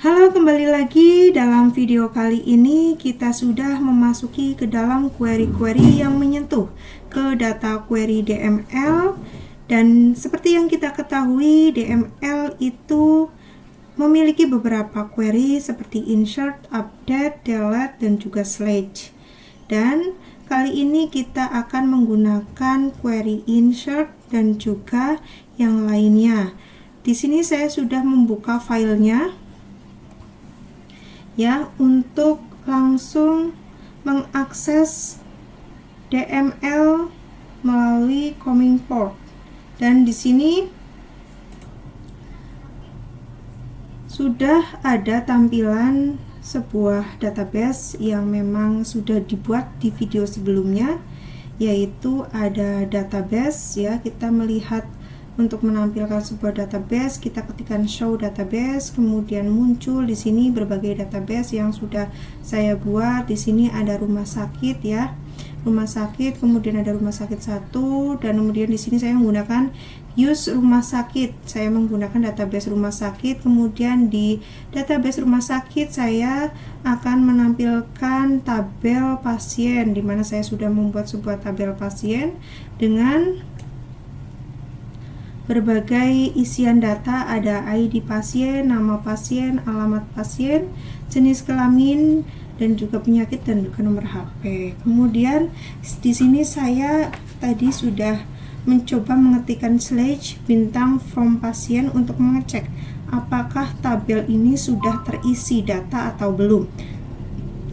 Halo, kembali lagi. Dalam video kali ini kita sudah memasuki ke dalam query-query yang menyentuh ke data query DML. Dan seperti yang kita ketahui, DML itu memiliki beberapa query seperti insert, update, delete, dan juga slash. Dan kali ini kita akan menggunakan query insert dan juga yang lainnya. Di sini saya sudah membuka filenya ya, untuk langsung mengakses DML melalui coming port. Dan di sini sudah ada tampilan sebuah database yang memang sudah dibuat di video sebelumnya, yaitu ada database ya. Kita melihat untuk menampilkan sebuah database, kita ketikkan show database, kemudian muncul di sini berbagai database yang sudah saya buat. Di sini ada rumah sakit ya, rumah sakit, kemudian ada rumah sakit 1, dan kemudian di sini saya menggunakan use rumah sakit. Saya menggunakan database rumah sakit. Kemudian di database rumah sakit saya akan menampilkan tabel pasien, di mana saya sudah membuat sebuah tabel pasien dengan berbagai isian data. Ada ID pasien, nama pasien, alamat pasien, jenis kelamin, dan juga penyakit, dan juga nomor HP. Kemudian di sini saya tadi sudah mencoba mengetikkan slash bintang from pasien untuk mengecek apakah tabel ini sudah terisi data atau belum.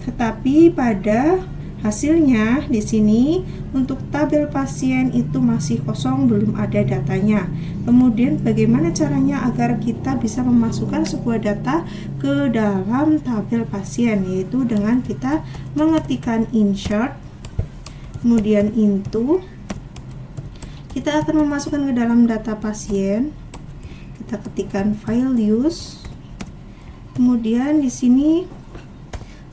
Tetapi pada hasilnya di sini untuk tabel pasien itu masih kosong, belum ada datanya. Kemudian bagaimana caranya agar kita bisa memasukkan sebuah data ke dalam tabel pasien, yaitu dengan kita mengetikkan insert, kemudian into. Kita akan memasukkan ke dalam data pasien. Kita ketikkan file use. Kemudian di sini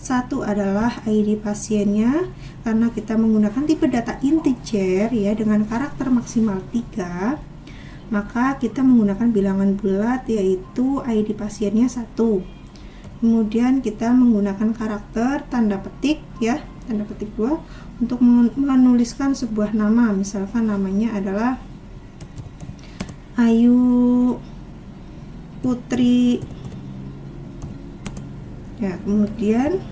1 adalah ID pasiennya, karena kita menggunakan tipe data integer ya dengan karakter maksimal 3, maka kita menggunakan bilangan bulat, yaitu ID pasiennya 1. Kemudian kita menggunakan karakter tanda petik ya, tanda petik 2 untuk menuliskan sebuah nama. Misalkan namanya adalah Ayu Putri ya. Kemudian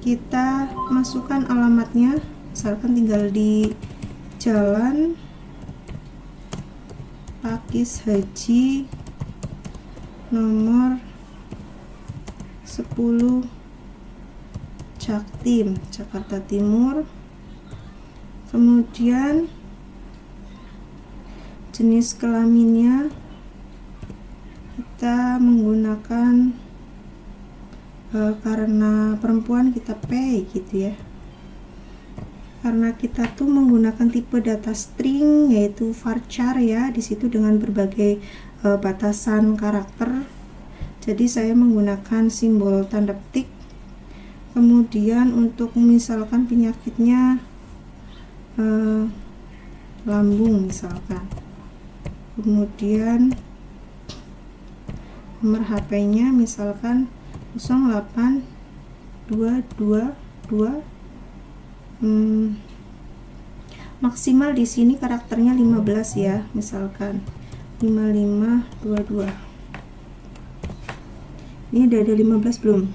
kita masukkan alamatnya, misalkan tinggal di Jalan Pakis Haji nomor 10 Jaktim, Jakarta Timur. Kemudian jenis kelaminnya kita menggunakan karena perempuan kita P gitu ya, karena kita tuh menggunakan tipe data string yaitu varchar ya, disitu dengan berbagai batasan karakter, jadi saya menggunakan simbol tanda petik. Kemudian untuk misalkan penyakitnya lambung misalkan, kemudian nomor HP-nya misalkan 08222, maksimal di sini karakternya 15 ya, misalkan 5522. Ini udah ada 15 belum?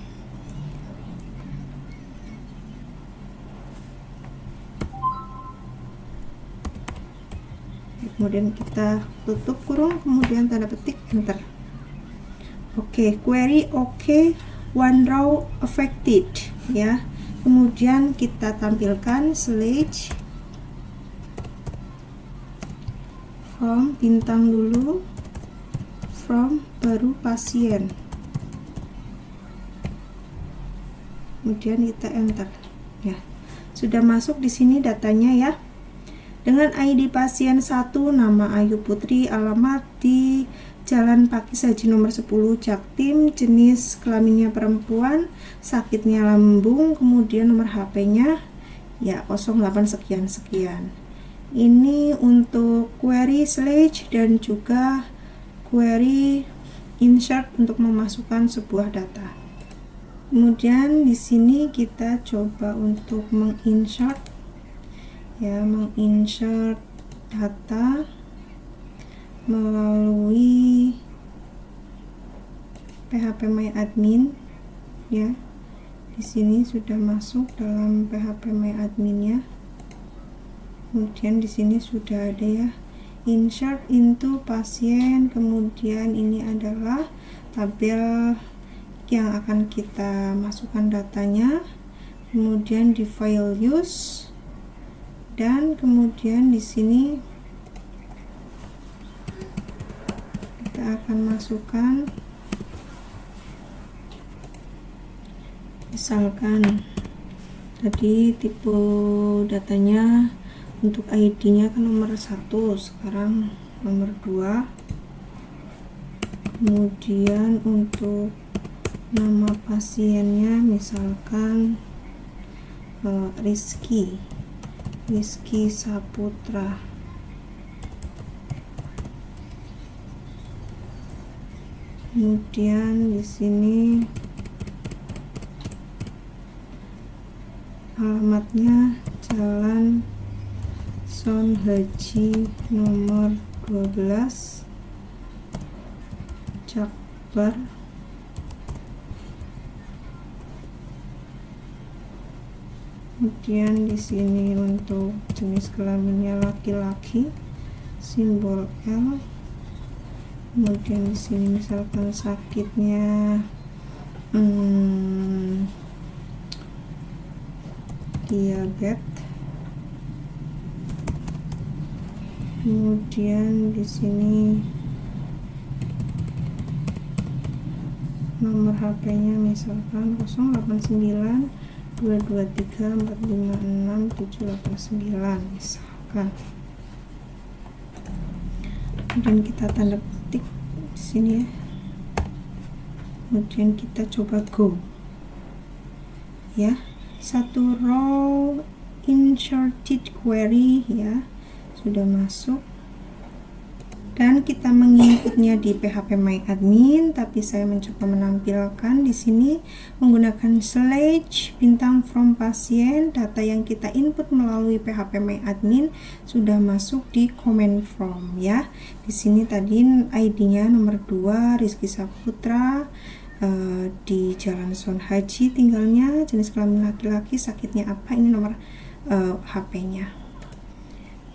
Kemudian kita tutup kurung, kemudian tanda petik enter. Oke, query oke, one row affected ya. Kemudian kita tampilkan slash from bintang dulu, from baru pasien, kemudian kita enter ya. Sudah masuk di sini datanya ya, dengan ID pasien 1, nama Ayu Putri, alamat di Jalan Pakis Haji nomor 10 Jaktim, jenis kelaminnya perempuan, sakitnya lambung, kemudian nomor HP-nya ya 08 sekian sekian. Ini untuk query slash dan juga query insert untuk memasukkan sebuah data. Kemudian di sini kita coba untuk menginsert data melalui phpMyAdmin ya. Di sini sudah masuk dalam phpMyAdmin-nya. Kemudian di sini sudah ada ya, insert into pasien. Kemudian ini adalah tabel yang akan kita masukkan datanya. Kemudian di file use, dan kemudian di sini kita akan masukkan misalkan tadi tipe datanya untuk ID-nya kan nomor 1, sekarang nomor 2. Kemudian untuk nama pasiennya misalkan Rizky Saputra. Kemudian di sini alamatnya Jalan Son Haji nomor 12 Jakbar. Kemudian di sini untuk jenis kelaminnya laki-laki, simbol L. Kemudian di sini misalkan sakitnya diabetes. Kemudian di sini nomor HP-nya misalkan 089 223 456 789 misalkan. Kemudian kita tanda petik di sini ya. Kemudian kita coba go ya. Satu row inserted query ya sudah masuk, dan kita menginputnya di phpMyAdmin, tapi saya mencoba menampilkan di sini menggunakan / bintang from pasien. Data yang kita input melalui phpMyAdmin sudah masuk di command from ya. Di sini tadi ID-nya nomor 2 Rizky Saputra, di Jalan Son Haji tinggalnya, jenis kelamin laki-laki, sakitnya apa, ini nomor HP-nya.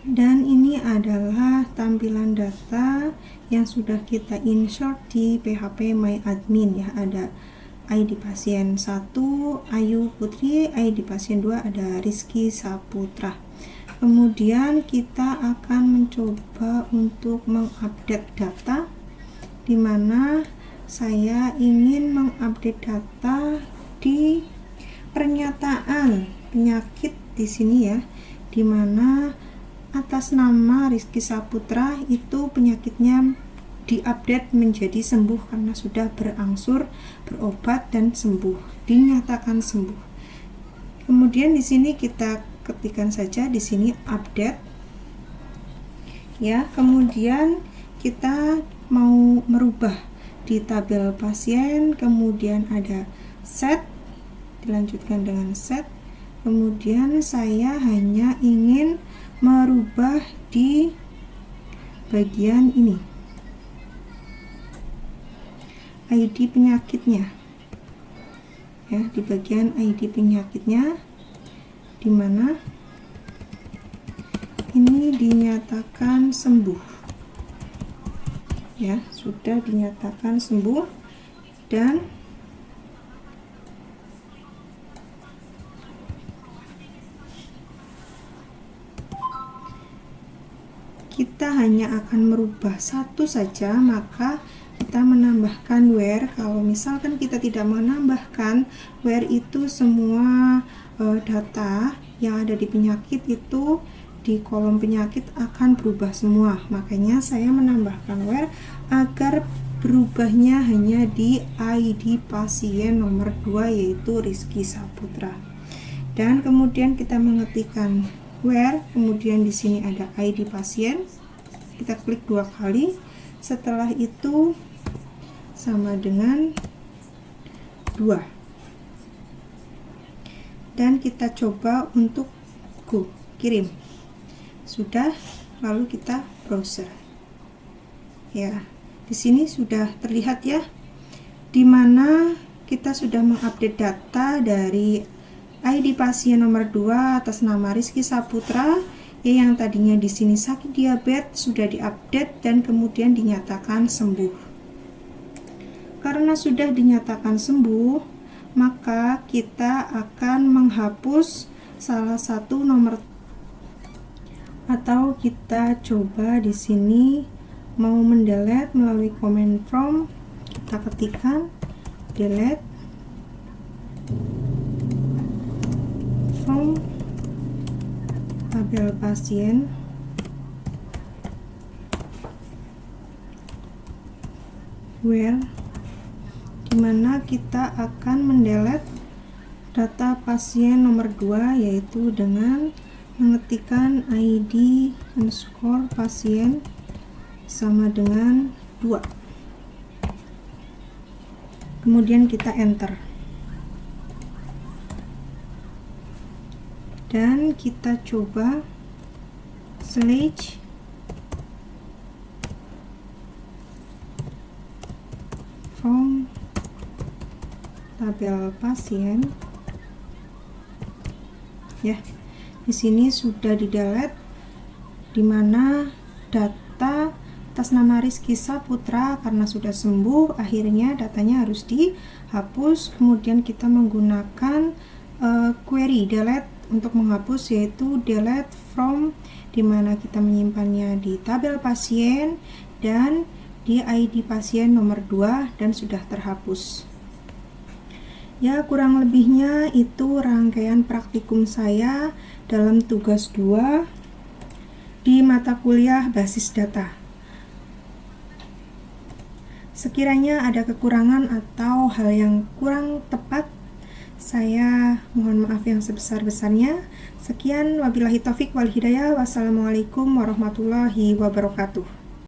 Dan ini adalah tampilan data yang sudah kita insert di phpMyAdmin ya. Ada ID pasien 1 Ayu Putri, ID pasien 2 ada Rizky Saputra. Kemudian kita akan mencoba untuk mengupdate data, di mana saya ingin mengupdate data di pernyataan penyakit di sini ya, di mana atas nama Rizky Saputra itu penyakitnya diupdate menjadi sembuh karena sudah berangsur berobat dan sembuh, dinyatakan sembuh. Kemudian di sini kita ketikkan saja di sini update ya. Kemudian kita mau merubah di tabel pasien, kemudian ada set, dilanjutkan dengan set. Kemudian saya hanya ingin merubah di bagian ini ID penyakitnya ya, di bagian ID penyakitnya, di mana ini dinyatakan sembuh ya, sudah dinyatakan sembuh. Dan kita hanya akan merubah satu saja, maka kita menambahkan where. Kalau misalkan kita tidak menambahkan where, itu semua data yang ada di penyakit itu di kolom penyakit akan berubah semua. Makanya saya menambahkan where agar berubahnya hanya di ID pasien nomor 2 yaitu Rizky Saputra. Dan kemudian kita mengetikkan where, kemudian di sini ada ID pasien, kita klik 2 kali. Setelah itu sama dengan 2. Dan kita coba untuk kirim. Sudah, lalu kita browser. Ya, di sini sudah terlihat ya, di mana kita sudah mengupdate data dari ID pasien nomor 2 atas nama Rizky Saputra, yang tadinya di sini sakit diabetes sudah diupdate dan kemudian dinyatakan sembuh. Karena sudah dinyatakan sembuh, maka kita akan menghapus salah satu nomor, atau kita coba di sini mau mendelete melalui command prompt. Kita ketikkan delete from tabel pasien where, dimana kita akan mendelete data pasien nomor 2, yaitu dengan mengetikkan ID underscore pasien sama dengan 2. Kemudian kita enter. Dan kita coba slash from tabel pasien. Ya, di sini sudah di-delete, di mana data atas nama Rizky Saputra karena sudah sembuh, akhirnya datanya harus dihapus. Kemudian kita menggunakan query delete untuk menghapus, yaitu delete from, di mana kita menyimpannya di tabel pasien dan di ID pasien nomor 2 dan sudah terhapus. Ya, kurang lebihnya itu rangkaian praktikum saya dalam tugas 2 di mata kuliah basis data. Sekiranya ada kekurangan atau hal yang kurang tepat, saya mohon maaf yang sebesar-besarnya. Sekian, wabillahi taufik wal hidayah. Wassalamualaikum warahmatullahi wabarakatuh.